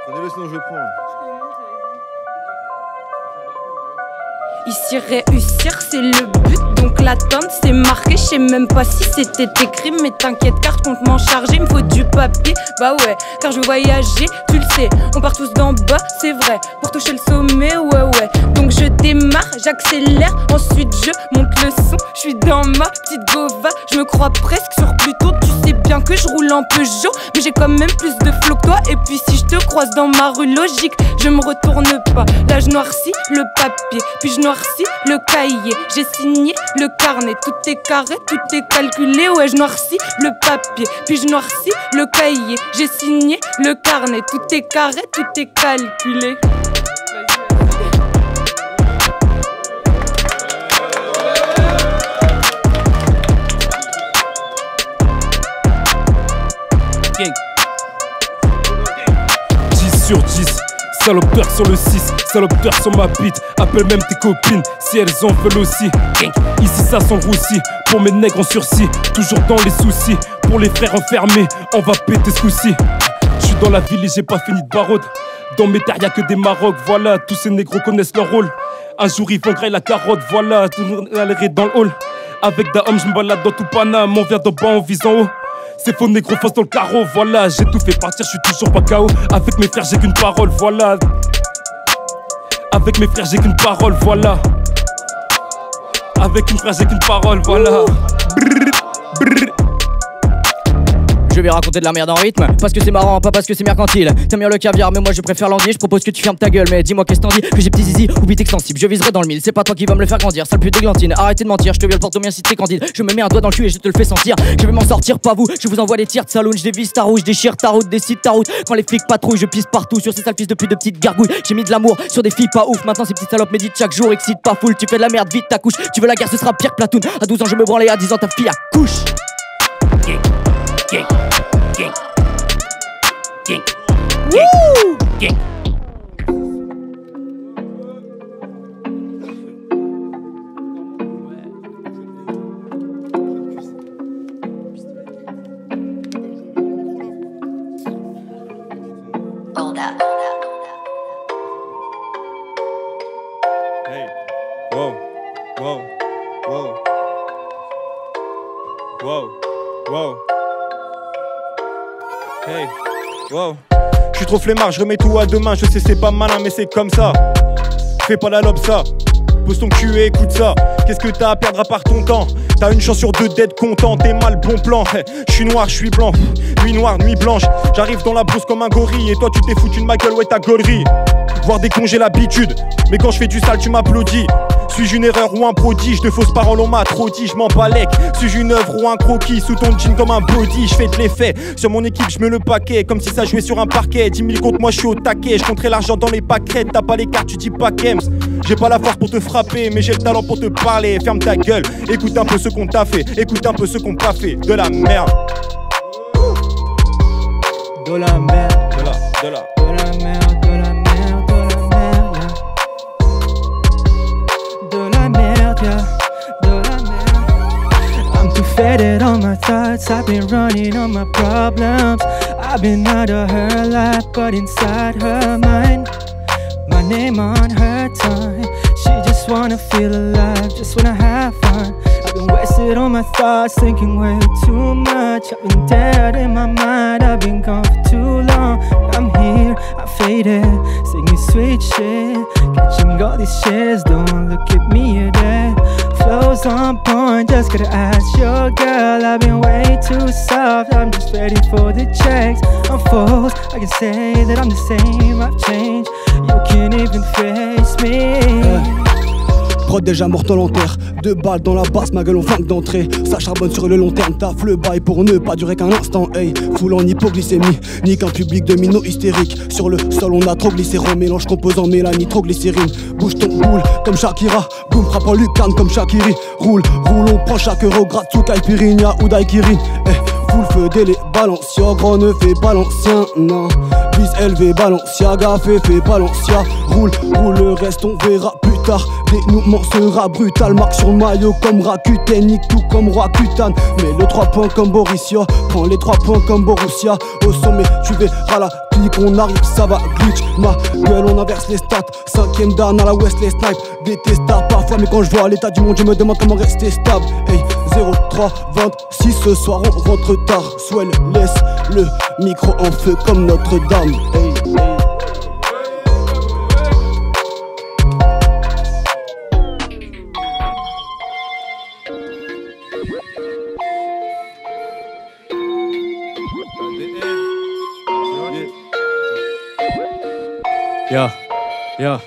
Prenez-le sinon je le prends. Ici réussir c'est le but, donc l'attente c'est marqué. Je sais même pas si c'était écrit, mais t'inquiète car compte m'en charger. Il me faut du papier, bah ouais, car je veux voyager, tu le sais. On part tous d'en bas, c'est vrai, pour toucher le sommet, ouais. Donc je démarre, j'accélère, ensuite je monte le son. Je suis dans ma petite gova, je me crois presque sur Pluto. Tu sais bien que je roule en Peugeot, mais j'ai quand même plus de flow que toi. Et puis si je te croise dans ma rue, logique, je me retourne pas. Là je noircis le papier, puis je noircis le cahier. J'ai signé le carnet, tout est carré, tout est calculé. Ouais, je noircis le papier, puis je noircis le cahier. J'ai signé le carnet, tout est carré, tout est calculé. Gang. 10 sur 10, salopeur sur le 6, salopeur sur ma bite. Appelle même tes copines si elles en veulent aussi. Gang. Ici ça sent le roussi, pour mes nègres en sursis, toujours dans les soucis. Pour les frères enfermés, on va péter ce coup-ci. J'suis dans la ville et j'ai pas fini de barode. Dans mes terres y'a que des Marocs, voilà. Tous ces négros connaissent leur rôle. Un jour ils vont grailler la carotte, voilà. Tout aller dans le hall. Avec Dahom j'me balade dans tout Paname. On vient d'en bas, on vise en haut. C'est faux négro face dans le carreau, voilà. J'ai tout fait partir, j'suis toujours pas KO. Avec mes frères j'ai qu'une parole, voilà. Avec mes frères j'ai qu'une parole, voilà. Avec une frère j'ai qu'une parole, voilà. Brrr, brrr. Je vais raconter de la merde en rythme, parce que c'est marrant, pas parce que c'est mercantile. T'aimes bien le caviar, mais moi je préfère l'anguille. Je propose que tu fermes ta gueule, mais dis-moi qu'est-ce t'en dis. Que j'ai petit zizi ou bite extensible, je viserai dans le mille. C'est pas toi qui va me le faire grandir, sale pute de glantine. Arrêtez de mentir, je te viole pour ton bien si t'es candide. Je me mets un doigt dans le cul et je te le fais sentir. Je vais m'en sortir, pas vous, je vous envoie des tirs de saloon. Je dévisse ta roue, je déchire ta route, décide ta route. Quand les flics patrouillent, je pisse partout sur ces sales fils de pute de petites gargouilles. J'ai mis de l'amour sur des filles pas ouf. Maintenant ces petites salopes méditent chaque jour, excite pas full. Tu fais de la merde, vite ta couche. Tu veux la guerre, ce sera pire que Platoon. À 12 ans je me branlais, à 10 ans ta fille accouche. Gang, gang, gang. Gang, gang, gang. Hey, wow, wow, wow, wow, wow. Hey, wow. Je suis trop flemmard, je remets tout à demain. Je sais c'est pas malin mais c'est comme ça. Fais pas la lobe ça. Pose ton cul et écoute ça. Qu'est-ce que t'as à perdre à part ton temps? T'as une chance sur deux d'être content, t'es mal bon plan. Je suis noir, je suis blanc, nuit noire, nuit blanche. J'arrive dans la brousse comme un gorille. Et toi tu t'es foutu de ma gueule, ouais ta gaulerie. Voir des congés l'habitude, mais quand je fais du sale tu m'applaudis. Suis-je une erreur ou un prodige? De fausses paroles on m'a trop dit, je m'en balèque. Suis-je une œuvre ou un croquis? Sous ton jean comme un body, je fais de l'effet. Sur mon équipe je me le paquet, comme si ça jouait sur un parquet. 10 000 contre moi je suis au taquet, je compterai l'argent dans les paquets. T'as pas les cartes, tu dis pas Kems. J'ai pas la force pour te frapper, mais j'ai le talent pour te parler. Ferme ta gueule, écoute un peu ce qu'on t'a fait. Écoute un peu ce qu'on t'a fait, de la merde. De la merde, de la merde, de la merde. I'm too faded on my thoughts, I've been running on my problems. I've been out of her life, but inside her mind. My name on her tongue. She just wanna feel alive, just wanna have fun. I've been wasted on my thoughts, thinking way too much. I've been dead in my mind, I've been gone for too long. But I'm here, I faded, singing sweet shit, catching all these shits. Don't look at me, you're dead. Flows on point, just gotta ask your girl. I've been way too soft, I'm just ready for the checks. I'm false, I can say that I'm the same, I've changed. You can't even face me. Prod déjà morte en terre, 2 balles dans la basse, ma gueule on flanque d'entrée. Ça charbonne sur le long terme, taf le bail pour ne pas durer qu'un instant. Hey, full en hypoglycémie, nique un public de mino hystérique. Sur le sol on a trop glycérol, mélange composant mélanie, trop glycérine. Bouge ton boule comme Shakira, boum frappe en lucarne comme Shakiri. Roule, roule, on prend chaque euro gratte sous caipirinha ou daiquiri. Full feu délai, Balenciaga ne fait pas l'ancien, non. Vis élevé, Balenciaga fait pas l'ancien. Roule, roule, le reste on verra plus Car dénouement sera brutal. Marque sur le maillot comme Rakuten, nique tout comme Roi Kutan. Mais le 3 points comme Borussia, prends les 3 points comme Borussia. Au sommet tu verras la clique, on arrive, ça va glitch. Ma gueule, on inverse les stats. 5ème dan à la Wesley Snipe. Détestable parfois, mais quand je vois l'état du monde, je me demande comment rester stable. Hey, 03-26, ce soir on rentre tard. Swell laisse le micro en feu comme Notre-Dame. Hey, hey. Yeah.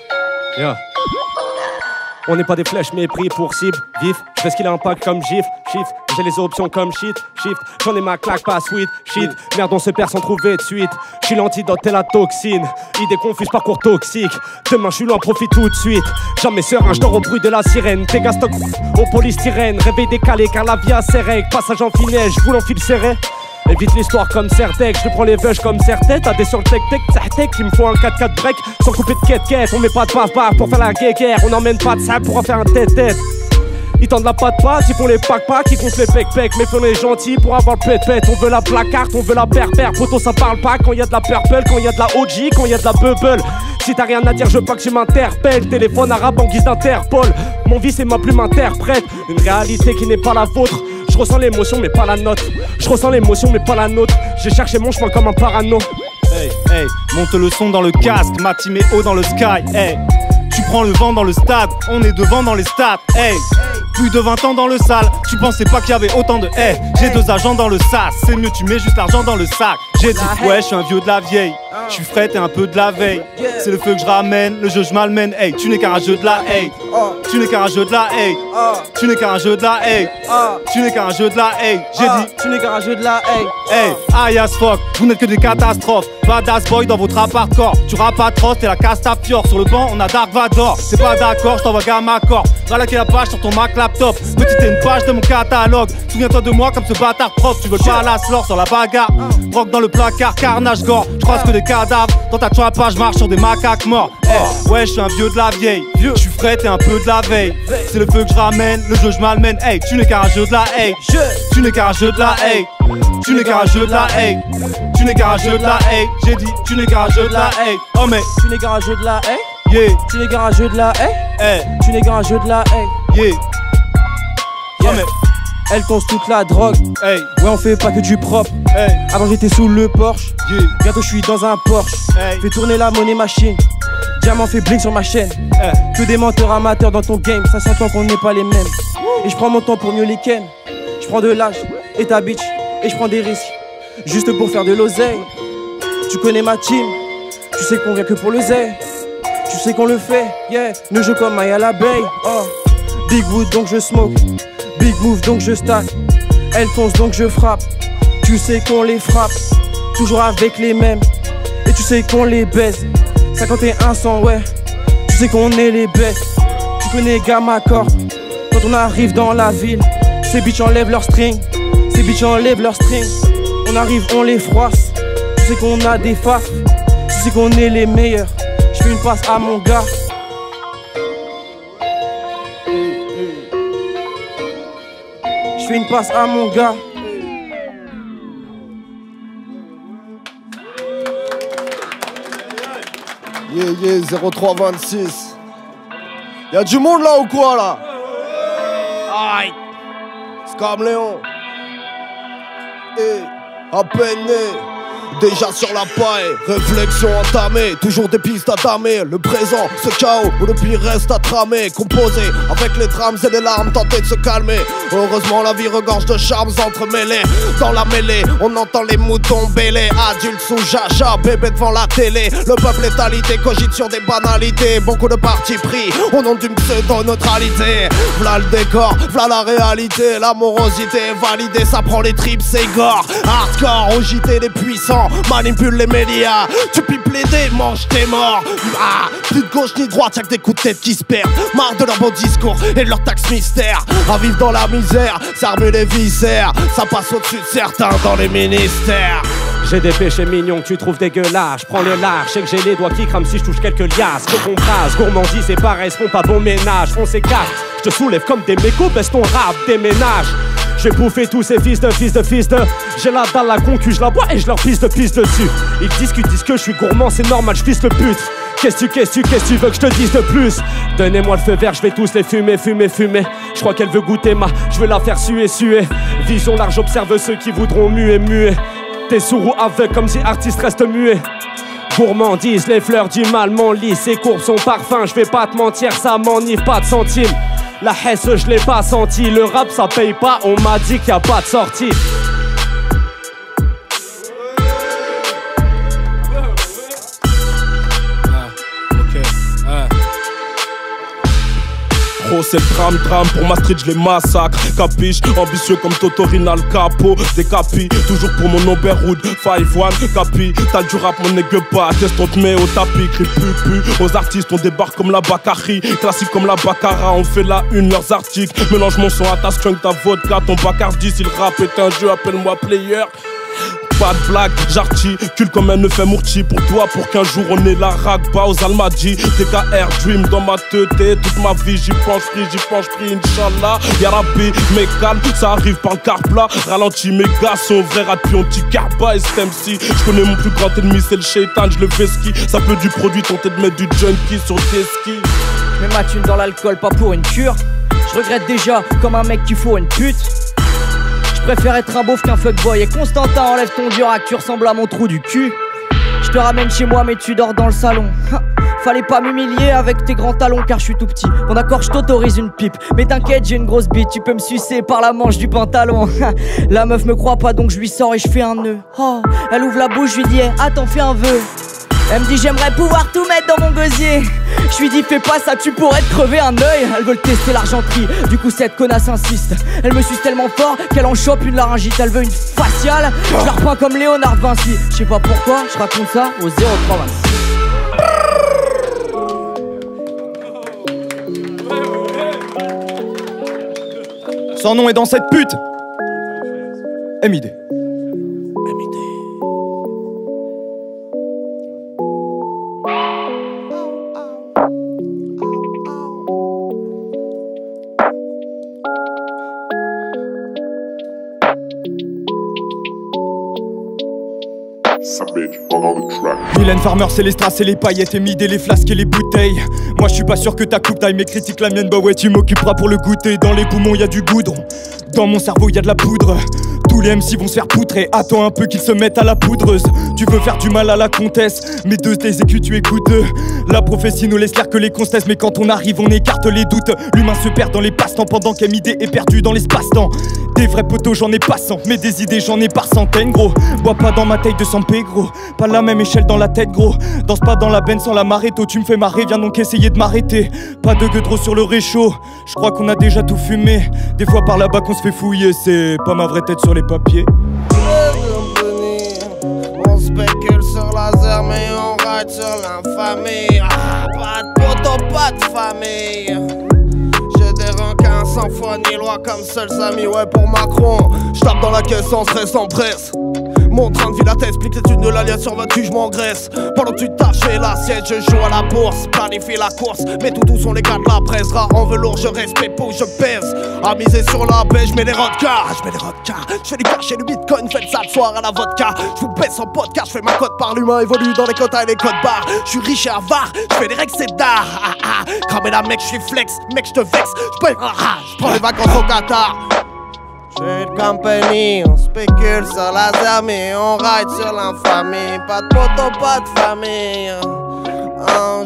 On n'est pas des flèches mais pris pour cible. Vif, je fais ce qu'il a un pack comme gif. Shift, j'ai les options comme shit. Shift, j'en ai ma claque pas sweet. Shit, merde on se perd sans trouver de suite. J'suis l'antidote et la toxine. Idée confuse, parcours toxique. Demain j'suis loin, profite tout de suite. Jamais serein, j'dors au bruit de la sirène. Dégâts stock au polystyrène. Réveil décalé car la vie a ses règles. Passage en finesse, j'voule en fil serré. Évite l'histoire comme Certec, je prends les veuches comme Certet. T'as des sur le tech, il me faut un 4x4 break sans couper de quête. On met pas de paf pour faire la guéguerre. On emmène pas de sable pour en faire un tête-tête. Ils tendent la patte, ils font les pack-pack, ils comptent les pec-pec. Mais on est gentil pour avoir le pet-pet. On veut la placarte, on veut la perpère. Poto ça parle pas quand y a de la purple, quand y a de la OG, quand y a de la bubble. Si t'as rien à dire, je veux pas que tu m'interpelles. Téléphone arabe en guise d'Interpol. Mon vice et ma plume interprète une réalité qui n'est pas la vôtre. Je ressens l'émotion mais pas la note. Je ressens l'émotion mais pas la nôtre. J'ai cherché mon chemin comme un parano. Hey, hey, monte le son dans le casque, ma team est haut dans le sky. Hey, tu prends le vent dans le stade, on est devant dans les stats. Hey, plus de 20 ans dans le sale, tu pensais pas qu'il y avait autant de hey. J'ai 2 agents dans le sas, c'est mieux tu mets juste l'argent dans le sac. J'ai dit ouais, je suis un vieux de la vieille. Je suis frais et un peu de la veille. C'est le feu que je ramène, le jeu je malmène. Hey, tu n'es qu'un rageux de la hate. Tu n'es qu'un rageux de la hate. Tu n'es qu'un rageux de la hate. Tu n'es qu'un rageux de la hate. J'ai dit tu n'es qu'un rageux de la hate. hey, aïe as fuck, vous n'êtes que des catastrophes. Badass boy dans votre appart-corps. Tu rappes atroce, t'es la Castafiore. Sur le banc, on a Dark Vador. C'est pas d'accord, je t'envoie Gamma Corp. Va liker la page sur ton Mac laptop. Petite une page de mon catalogue. Souviens-toi de moi comme ce bâtard prof. Tu veux pas la slore sur la bagarre. Rock dans le placard, carnage gore. Je croise que des cadavres. Dans ta trapage, je marche sur des macaques morts. Hey, ouais, je suis un vieux de la vieille. Je suis frais et un peu de la veille. C'est le feu que je ramène, le jeu je malmène. Hey, tu n'es qu'un rageux de la hate. Tu n'es qu'un rageux de la hate. Tu n'es qu'un rageux de la hate. Tu n'es qu'un rageux de la hate. J'ai dit, tu n'es qu'un rageux de la hate. Oh mais, Tu n'es qu'un rageux de la hate. yeah, Tu n'es qu'un rageux de la hate. hey, Tu n'es qu'un rageux de la hate. yeah. Oh mais, Elle conce toute la drogue. hey, Ouais, on fait pas que du propre. hey, Avant j'étais sous le Porsche. yeah, Bientôt je suis dans un Porsche. hey, Fais tourner la monnaie machine. Diamant fait blink sur ma chaîne. hey. Que des menteurs amateurs dans ton game. Ça s'entend qu'on n'est pas les mêmes. Et je prends mon temps pour mieux les ken. Je prends de l'âge et ta bitch. Et je prends des risques. Juste pour faire de l'oseille. Tu connais ma team. Tu sais qu'on vient que pour le zay. Tu sais qu'on le fait. Yeah. Ne joue comme Maya la Bay. Oh. Big wood donc je smoke. Big move donc je stack. Elle fonce donc je frappe. Tu sais qu'on les frappe. Toujours avec les mêmes. Et tu sais qu'on les baise. 51 100 ouais. Tu sais qu'on est les bêtes. Tu connais Gamma Corp. Quand on arrive dans la ville, ces bitches enlèvent leur string. Ces bitches enlèvent leur string. On arrive, on les froisse. Tu sais qu'on a des faf. Tu sais qu'on est les meilleurs. Je fais une passe à mon gars. Je fais une passe à mon gars. Yeah, 0326. Y'a du monde là ou quoi là? Aïe. Scamléon. Et à peine né. Déjà sur la paille, réflexion entamée, toujours des pistes à damer. Le présent, ce chaos, où le pire reste à tramer. Composé avec les drames et les larmes, tenter de se calmer. Heureusement la vie regorge de charmes entremêlés. Dans la mêlée, on entend les moutons bêler. Adultes sous jaja, bébé devant la télé. Le peuple est alité, cogite sur des banalités. Beaucoup de partis pris, au nom d'une pseudo-neutralité. V'là le décor, v'là la réalité. L'amorosité est validée, ça prend les tripes, c'est gore. Hardcore, au JT des puissants, manipule les médias. Tu pipes les dés, mange tes morts. Ah, plus de gauche ni de droite, y'a que des coups de tête qui se perdent. Marre de leur beau discours et de leur taxe mystère. À vivre dans la misère, s'armer les viscères. Ça passe au-dessus de certains dans les ministères. J'ai des péchés mignons que tu trouves dégueulasses. J'prends le large, sais que j'ai les doigts qui crament si je touche quelques liasses. Que qu'on brasse, gourmandise c'est pareil, font pas bon ménage. Font ces quatre, je te soulève comme des mécos, baisse ton rap, déménage. J'ai bouffé tous ces fils de. J'ai la dalle, la concu, je la bois et je leur pisse dessus. Ils discutent, disent que je suis gourmand, c'est normal, je pisse le pute. Qu'est-ce que tu veux que je te dise de plus? Donnez-moi le feu vert, je vais tous les fumer. Je crois qu'elle veut goûter je veux la faire suer. Vision large, observe ceux qui voudront muer. T'es sourd ou aveugle comme si artiste reste muet. Gourmandise, les fleurs du mal m'enlisent. Ses courbes sont parfums, je vais pas te mentir, ça m'enivre pas de centimes. La hesse je l'ai pas senti, le rap ça paye pas, on m'a dit qu'il y a pas de sortie. Pro c'est le drame pour ma street je les massacre. Capiche, ambitieux comme Totorinal Capo. Décapi, toujours pour mon Oberhood 5-1, capi, t'as du rap mon nègre pas. Test on te met au tapis, crie pu. Aux artistes on débarque comme la Bakary. Classique comme la Baccara, on fait la une leurs articles. Mélange mon son à ta skunk, ta vodka, ton Bacardi. Si le rap est un jeu, appelle-moi player. Pas de blague, j'articule comme un œuf mourti pour toi, pour qu'un jour on ait la rag, pas aux Almadji. TKR Dream dans ma tête, toute ma vie j'y pense pris, Inch'Allah. Yarabi, mais calme, ça arrive par le car plat. Ralenti, mes gars sont vrais rapions, petit carba et MC. Je connais mon plus grand ennemi, c'est le shaitan, je le fais ski. Ça peut du produit, tenter de mettre du junkie sur tes skis. Je mets ma thune dans l'alcool, pas pour une cure. Je regrette déjà comme un mec qu'il faut une pute. Je préfère être un beauf qu'un fuckboy. Et Constantin, enlève ton durac, tu ressembles à mon trou du cul. Je te ramène chez moi mais tu dors dans le salon. Fallait pas m'humilier avec tes grands talons car je suis tout petit. Bon d'accord, je t'autorise une pipe, mais t'inquiète, j'ai une grosse bite. Tu peux me sucer par la manche du pantalon. La meuf me croit pas donc je lui sors et je fais un nœud. Oh, elle ouvre la bouche, je lui dis attends, fais un vœu. Elle me dit j'aimerais pouvoir tout mettre dans mon gosier. Je lui dis fais pas ça, tu pourrais te crever un œil. Elle veut tester l'argenterie, du coup cette connasse insiste. Elle me suce tellement fort qu'elle en chope une laryngite. Elle veut une faciale, je la repeins comme Léonard Vinci. Je sais pas pourquoi, je raconte ça au 0326. Son nom est dans cette pute. MID. Mylène Farmer, c'est les strass et les paillettes, et mid et les flasques et les bouteilles. Moi je suis pas sûr que ta coupe taille mes critiques la mienne, bah ouais tu m'occuperas pour le goûter. Dans les poumons y a du goudron, dans mon cerveau y a de la poudre. Tous les MC vont se faire poutrer, attends un peu qu'ils se mettent à la poudreuse. Tu veux faire du mal à la comtesse, mes deux tes écus tu écoutes. La prophétie nous laisse l'air que les constesses, mais quand on arrive on écarte les doutes. L'humain se perd dans les passe-temps pendant qu'MID est perdu dans l'espace-temps. Des vrais poteaux j'en ai pas 100, mais des idées j'en ai par centaines gros. Bois pas dans ma taille de 100 p gros, pas la même échelle dans la tête gros. Danse pas dans la benne sans la maréto, tu me fais marrer, viens donc essayer de m'arrêter. Pas de gueudreau sur le réchaud, je crois qu'on a déjà tout fumé. Des fois par là-bas qu'on se fait fouiller, c'est pas ma vraie tête sur les papiers. On spécule sur laser mais on ride sur l'infamie. Pas de poteau, pas de famille. J'ai des requins sans foi ni loi comme seuls amis. Ouais pour Macron, j'tape dans la caisse sans stress, sans presse. Mon train de vie la t'explique l'étude de l'alliance sur votre cul, je m'engraisse. Pendant que tu tâches l'assiette, je joue à la bourse, planifie la course. Mes toutous sont les gars de la presse, rare en velours, je respecte pour je pèse. À miser sur la baie, je mets les rodcars, je fais du cash et du bitcoin, faites ça le soir à la vodka. Je vous baisse en podcast, je fais ma cote par l'humain, évolue dans les quotas et les codes barres. Je suis riche et avare, je fais des règles c'est d'art. Cramé la mec, je suis flex, mec je te vexe, je prends les vacances au Qatar. J'ai de compagnie, on spécule sur la mais on ride sur l'infamie. Pas de poteau, pas de famille.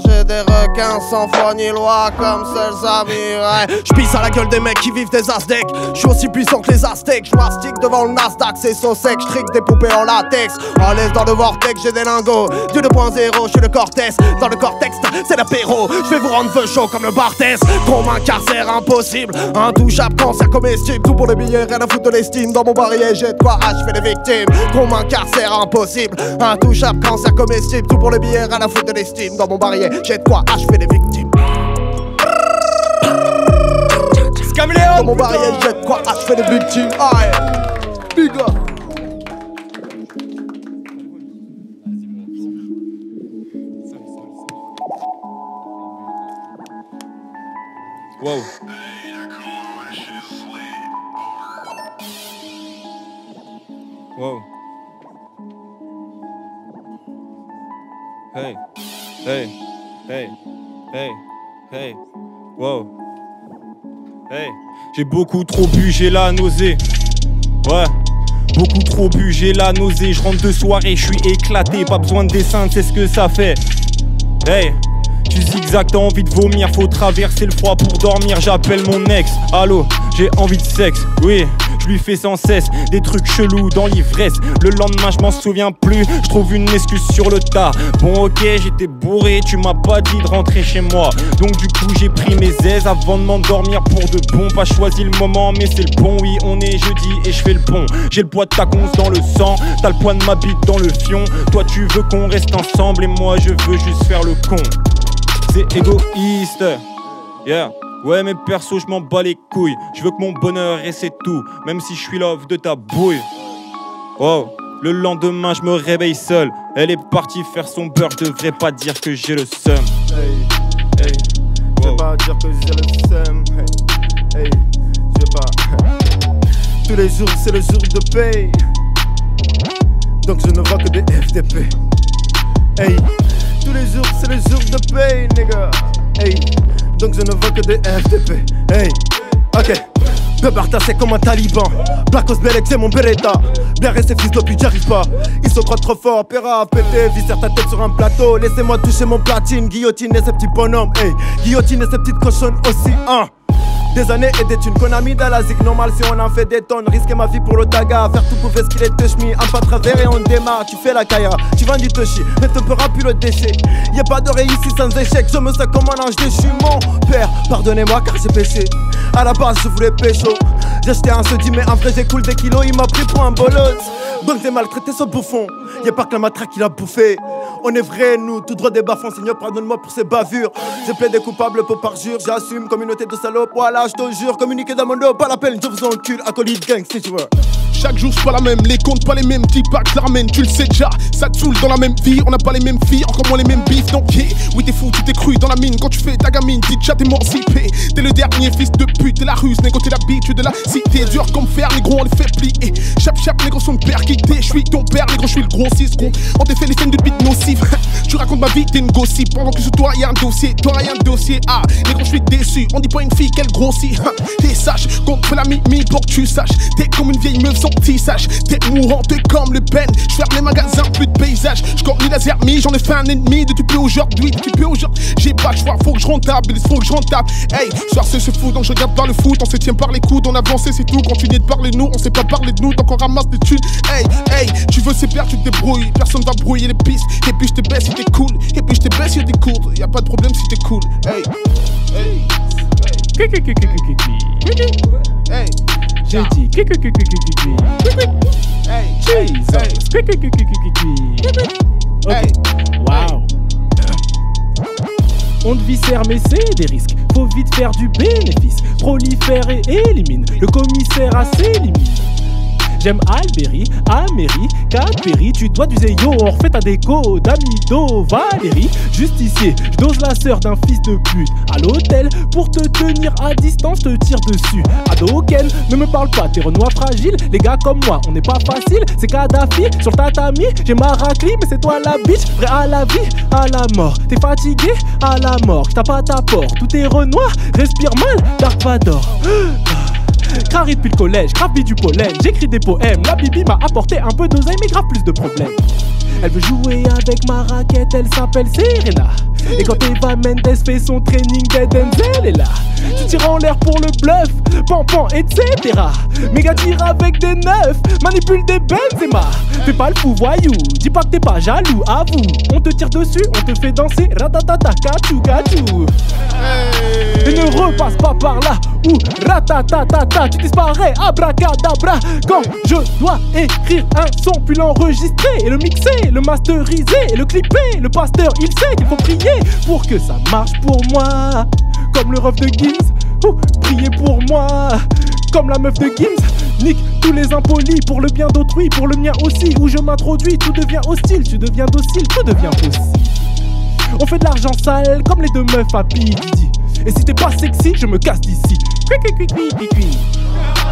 J'ai des requins sans foi ni loi comme seuls amis. Ouais. J'pisse à la gueule des mecs qui vivent des Aztèques. J'suis aussi puissant que les Aztèques. J'mastique devant le Nasdaq, c'est sauce sec. J'trique des poupées en latex. À l'aise dans le vortex, j'ai des lingots. Du 2.0, j'suis le Cortez. Dans le cortex, c'est l'apéro. J'vais vous rendre feu chaud comme le Barthès. Qu'on m'incarcère, impossible. Intouchable, cancer comestible. Tout pour les billets, rien à foutre de l'estime. Dans mon barillet, j'ai de quoi achever les victimes. Qu'on m'incarcère, impossible. Intouchable, cancer comestible. Tout pour les billets, rien à foutre de l'estime. Dans mon barillet, j'ai de quoi achever les victimes. Dans mon barillet, j'ai de quoi achever les victimes. Aïe, big up. Wow. Wow. Hey, hey, hey, hey, hey, wow. Hey, j'ai beaucoup trop bu, j'ai la nausée. Ouais. Beaucoup trop bu, j'ai la nausée. Je rentre de soirée, je suis éclaté. Pas besoin de dessin, c'est ce que ça fait. Hey, tu zigzag, t'as envie de vomir. Faut traverser le froid pour dormir. J'appelle mon ex. Allô, j'ai envie de sexe. Oui, je lui fais sans cesse des trucs chelous dans l'ivresse. Le lendemain, je m'en souviens plus. Je trouve une excuse sur le tas. Bon, ok, j'étais bourré. Tu m'as pas dit de rentrer chez moi. Donc, du coup, j'ai pris mes aises avant de m'endormir pour de bon. Pas choisi le moment, mais c'est le bon. Oui, on est jeudi et je fais le pont. J'ai le poids de ta conce dans le sang. T'as le poids de ma bite dans le fion. Toi, tu veux qu'on reste ensemble et moi, je veux juste faire le con. C'est égoïste. Yeah. Ouais mais perso je m'en bats les couilles. Je veux que mon bonheur et c'est tout. Même si je suis love de ta bouille. Oh, le lendemain je me réveille seul. Elle est partie faire son beurre. Je devrais pas dire que j'ai le seum. Hey, hey, je vais pas dire que j'ai le seum. Hey, hey, je vais pas. Tous les jours c'est le jour de paye. Donc je ne vois que des FDP. Hey, tous les jours c'est le jour de paye, nigga. Hey. Donc je ne vois que des FDP. Hey, ok. Bebarta c'est comme un taliban. Blackos Belek c'est mon Beretta. Bien resté fils de pute j'y arrive pas. Ils se croient trop forts, Péra à péter. Viscère ta tête sur un plateau. Laissez-moi toucher mon platine. Guillotine et ces petits bonhommes. Hey, guillotine et ces petites cochonnes aussi. Des années et des thunes qu'on a mis dans la zig. Normal si on en fait des tonnes. Risquer ma vie pour le taga. Faire tout pour faire ce qu'il est de chemi. Un pas travers et on démarre. Tu fais la caïra, tu vends du toshi. Mais tu n'auras plus le déchet. Y'a pas de réussite sans échec. Je me sens comme un ange déchu. Mon père, pardonnez-moi car j'ai péché. À la base je voulais pécho. J'ai acheté un sodi mais en vrai j'ai cool des kilos. Il m'a pris pour un bolos. Donc j'ai maltraité ce bouffon. Y'a pas que la matraque qui l'a bouffé. On est vrai nous, tout droit des bas-fonds. Seigneur pardonne-moi pour ces bavures. J'ai plaidé coupable pour parjure. J'assume communauté de salopes. Voilà je te jure, communiquer dans mon dos. Pas la peine, je vous encule. Acolyte gang si tu veux. Chaque jour c'est pas la même, les comptes pas les mêmes, type pas que je la ramène, tu le sais déjà. Ça te saoule dans la même vie, on n'a pas les mêmes filles, encore moins les mêmes bifs. Donc yeah, oui t'es fou, tu t'es cru dans la mine. Quand tu fais ta gamine, dit chat émancipé. T'es le dernier fils de pute, t'es la ruse, négro t'es l'habitude de la cité. Dur comme fer, négro on les fait plier. Chap chap, négro son père quitté. Je suis ton père, négro je suis le gros cisco. On t'a fait les scènes de beat nocif. Tu racontes ma vie, t'es une gossip. Pendant que sur toi y'a un dossier, toi y'a un dossier. Ah, négro je suis déçu, on dit pas une fille qu'elle grossit. Et sache, qu'on te fait la mimi pour que tu saches. T'es comme une vieille meuf sans tissage. T'es mourant, t'es comme le Ben. J'ferme les magasins, plus de paysage. J'cornis la zermie, j'en ai fait un ennemi. Depuis peu aujourd'hui, j'ai pas le choix, faut que je rentable, faut que je rentable. Hey, soir c'est se fout, donc je regarde par le foot. On se tient par les coudes, on avance c'est tout. Continuez de parler de nous, on sait pas parler de nous, donc on ramasse des thunes. Hey, hey, tu veux ces pertes, tu te débrouilles. Personne va brouiller les pistes. Et puis je te baisse si t'es cool. Et puis je te baisse si t'es cool. Y'a pas de problème si t'es cool. Hey, hey, hey. J'ai dit Hey, hey, wow. On te viscère mais c'est des risques. Faut vite faire du bénéfice. Prolifère et élimine. Le commissaire a ses limites. J'aime Alberi, Améry, Capéry. Tu dois du zéyo, on refait ta déco d'Amido, Valérie. Justicier, j'dose la sœur d'un fils de pute. À l'hôtel, pour te tenir à distance, te tire dessus. Adoken, ne me parle pas, t'es renois fragile. Les gars comme moi, on n'est pas facile. C'est Kadhafi, sur le tatami, j'ai ma raclie. Mais c'est toi la bitch, vrai à la vie, à la mort. T'es fatigué, à la mort, j'tape à ta porte. Tout est renois, respire mal, Dark Vador. Crari depuis le collège, grave du pollen. J'écris des poèmes, la bibi m'a apporté un peu d'oseille mais grave plus de problèmes. Elle veut jouer avec ma raquette, elle s'appelle Serena. Et quand Eva Mendes fait son training, Denzel est là. Tu tires en l'air pour le bluff, pampan, etc. Méga tire avec des neufs, manipule des Benzema. Fais pas le fou voyou, dis pas que t'es pas jaloux, avoue. On te tire dessus, on te fait danser, ratatata, kachou, kachou. Et ne repasse pas par là, ou ratatatata, tu disparais, abracadabra. Quand je dois écrire un son, puis l'enregistrer et le mixer, le masteriser et le clipper, le pasteur il sait qu'il faut prier pour que ça marche pour moi. Comme le ref de Gims, priez pour moi. Comme la meuf de Gims, nique tous les impolis pour le bien d'autrui, pour le mien aussi. Où je m'introduis, tout devient hostile, tu deviens docile, tout devient possible. On fait de l'argent sale comme les deux meufs à P. Diddy. Et si t'es pas sexy, je me casse d'ici. Cui, cui, cui, cui, cui, cui.